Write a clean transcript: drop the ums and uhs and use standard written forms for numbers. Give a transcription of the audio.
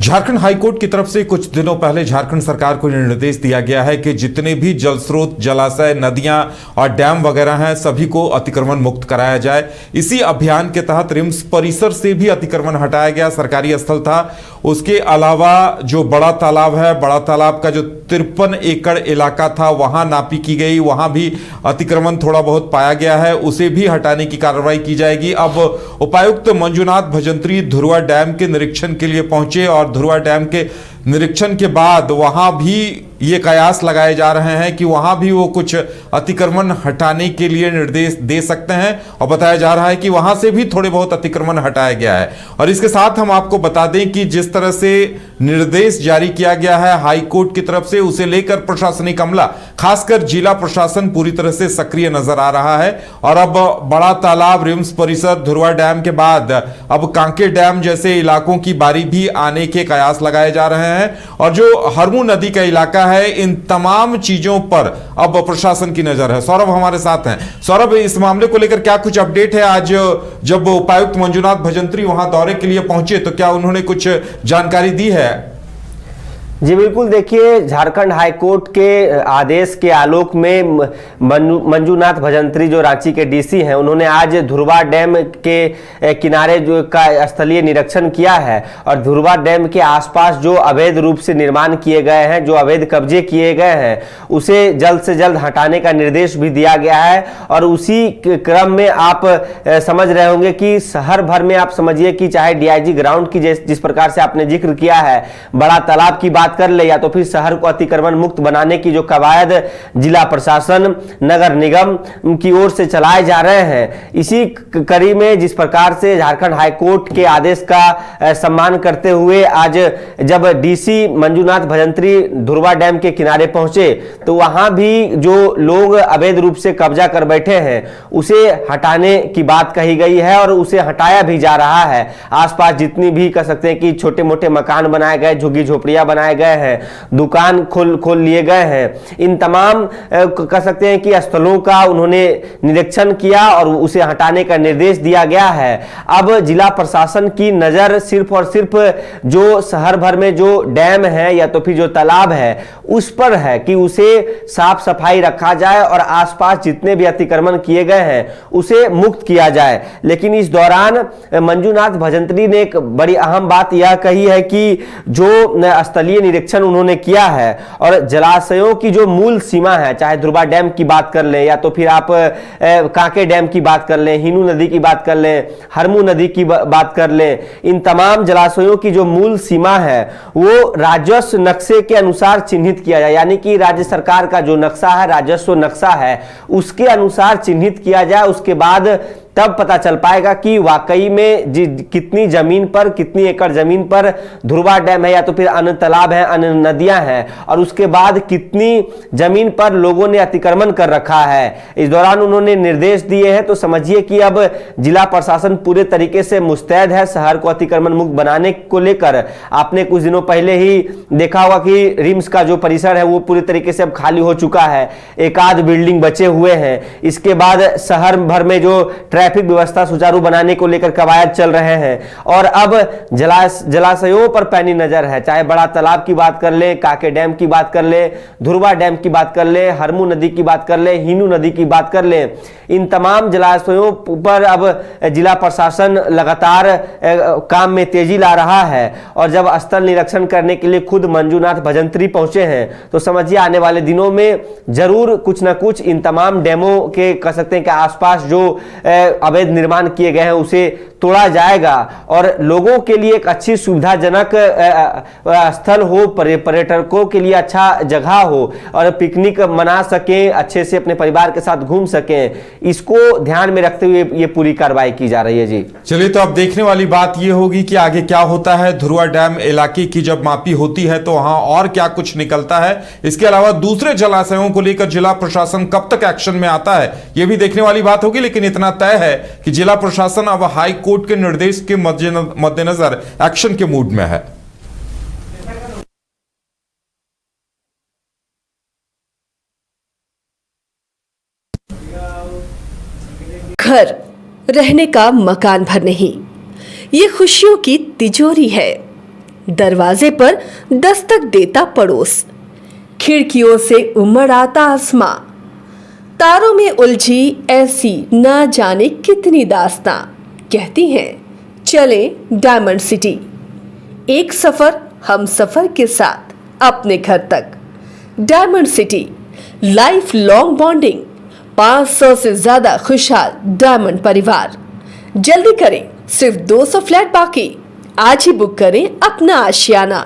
Jharkhand high court की तरफ से कुछ दिनों पहले झारखंड सरकार को निर्देश दिया गया है कि जितने भी जल स्रोत, जलाशय, नदियां और डैम वगैरह हैं सभी को अतिक्रमण मुक्त कराया जाए। इसी अभियान के तहत रिम्स परिसर से भी अतिक्रमण हटाया गया। सरकारी स्थल था। उसके अलावा जो बड़ा तालाब है, बड़ा तालाब का जो 53 एकड़ इलाका था वहां नापी की गई, वहां भी अतिक्रमण थोड़ा बहुत पाया गया है, उसे भी हटाने की कार्रवाई की जाएगी। अब उपायुक्त मंजुनाथ भजंत्री धुरवा डैम के निरीक्षण के लिए पहुंचे और धुरवा डैम के निरीक्षण के बाद वहां भी ये कयास लगाए जा रहे हैं कि वहां भी वो कुछ अतिक्रमण हटाने के लिए निर्देश दे सकते हैं और बताया जा रहा है कि वहां से भी थोड़े बहुत अतिक्रमण हटाया गया है। और इसके साथ हम आपको बता दें कि जिस तरह से निर्देश जारी किया गया है हाई कोर्ट की तरफ से, उसे लेकर प्रशासनिक अमला, खासकर जिला प्रशासन पूरी तरह से सक्रिय नजर आ रहा है। और अब बड़ा तालाब, रिम्स परिसर, धुरवा डैम के बाद अब कांके डैम जैसे इलाकों की बारी भी आने के कयास लगाए जा रहे हैं। और जो हरमू नदी का इलाका है, इन तमाम चीजों पर अब प्रशासन की नजर है। सौरभ हमारे साथ हैं। सौरभ, इस मामले को लेकर क्या कुछ अपडेट है? आज जब उपायुक्त मंजुनाथ भजंत्री वहां दौरे के लिए पहुंचे तो क्या उन्होंने कुछ जानकारी दी है? जी बिल्कुल, देखिए, झारखंड हाईकोर्ट के आदेश के आलोक में मंजुनाथ भजंत्री जो रांची के डीसी हैं, उन्होंने आज धुरवा डैम के किनारे जो का स्थलीय निरीक्षण किया है और धुरवा डैम के आसपास जो अवैध रूप से निर्माण किए गए हैं, जो अवैध कब्जे किए गए हैं, उसे जल्द से जल्द हटाने का निर्देश भी दिया गया है। और उसी क्रम में आप समझ रहे होंगे कि शहर भर में आप समझिए कि चाहे डीआईजी ग्राउंड की जिस प्रकार से आपने जिक्र किया है, बड़ा तालाब की बात कर ले या तो फिर शहर को अतिक्रमण मुक्त बनाने की जो कवायद जिला प्रशासन, नगर निगम की ओर से चलाए जा रहे हैं, इसी कड़ी में जिस प्रकार से झारखंड हाईकोर्ट के आदेश का सम्मान करते हुए आज जब डीसी मंजुनाथ भजंत्री धुरवा डैम के किनारे पहुंचे तो वहां भी जो लोग अवैध रूप से कब्जा कर बैठे हैं उसे हटाने की बात कही गई है और उसे हटाया भी जा रहा है। आसपास जितनी भी कह सकते हैं कि छोटे मोटे मकान बनाए गए, झुग्गी झोपड़ियां बनाए गए हैं, दुकान खोल लिए गए हैं, इन तमाम कह सकते हैं कि स्थलों का उन्होंने निरीक्षण किया और उसे हटाने का निर्देश दिया गया है। अब जिला प्रशासन की नजर सिर्फ और सिर्फ जो शहर भर में जो डैम है या तो फिर जो तालाब है उस पर है कि उसे साफ सफाई रखा जाए और आसपास जितने भी अतिक्रमण किए गए हैं उसे मुक्त किया जाए। लेकिन इस दौरान मंजुनाथ भजंत्री ने एक बड़ी अहम बात यह कही है कि जो स्थलीय निरीक्षण उन्होंने किया है और जलाशयों की जो मूल सीमा है, चाहे धुरवा डैम की बात कर लें या तो फिर आप कांके डैम की बात कर लें, हिनू नदी की बात कर लें, हरमू नदी की बात कर लें, इन तमाम जलाशयों की जो मूल सीमा है वो राजस्व नक्शे के अनुसार चिन्हित किया जाए। यानी कि राज्य सरकार का जो नक्शा है, राजस्व नक्शा है, उसके अनुसार चिन्हित किया जाए। उसके बाद तब पता चल पाएगा कि वाकई में कितनी जमीन पर, कितनी एकड़ जमीन पर धुरवा डैम है या तो फिर अन्य तालाब है, अन्य नदियां हैं, और उसके बाद कितनी जमीन पर लोगों ने अतिक्रमण कर रखा है। इस दौरान उन्होंने निर्देश दिए हैं। तो समझिए कि अब जिला प्रशासन पूरे तरीके से मुस्तैद है शहर को अतिक्रमण मुक्त बनाने को लेकर। आपने कुछ दिनों पहले ही देखा होगा कि रिम्स का जो परिसर है वो पूरी तरीके से अब खाली हो चुका है, एक आध बिल्डिंग बचे हुए हैं। इसके बाद शहर भर में जो ट्रैफिक व्यवस्था सुचारू बनाने को लेकर कवायद चल रहे हैं और अब जलाशयों पर पैनी नजर है। चाहे बड़ा तालाब की बात कर ले, काके डैम की बात कर ले, धुरवा डैम की बात कर ले, हरमू नदी की बात कर ले, हिनू नदी की बात कर ले, इन तमाम जलाशयों पर अब जिला प्रशासन लगातार काम में तेजी ला रहा है। और जब स्थल निरीक्षण करने के लिए खुद मंजुनाथ भजंत्री पहुंचे हैं तो समझिए आने वाले दिनों में जरूर कुछ ना कुछ इन तमाम डैमों के कह सकते हैं कि आसपास जो अवैध निर्माण किए गए हैं उसे तोड़ा जाएगा और लोगों के लिए एक अच्छी सुविधाजनक स्थल हो, पर्यटकों के लिए अच्छा जगह हो और पिकनिक मना सकें, अच्छे से अपने परिवार के साथ घूम सकें, इसको ध्यान में रखते हुए ये पूरी कार्रवाई की जा रही है। जी चलिए, तो अब देखने वाली बात ये होगी कि आगे क्या होता है। धुरवा डैम इलाके की जब मापी होती है तो वहां और क्या कुछ निकलता है। इसके अलावा दूसरे जलाशयों को लेकर जिला प्रशासन कब तक एक्शन में आता है यह भी देखने वाली बात होगी। लेकिन इतना तय है कि जिला प्रशासन अब हाई कोर्ट के निर्देश के मद्देनजर एक्शन के मूड में है। घर रहने का मकान भर नहीं, ये खुशियों की तिजोरी है। दरवाजे पर दस्तक देता पड़ोस, खिड़कियों से उमड़ आता आसमां, तारों में उलझी ऐसी न जाने कितनी दास्तां। कहती हैं चले डायमंड सिटी, एक सफर हम सफर के साथ अपने घर तक। Diamond city, life long bonding, 500 से ज्यादा खुशहाल डायमंड परिवार। जल्दी करें, सिर्फ 200 फ्लैट बाकी। आज ही बुक करें अपना आशियाना।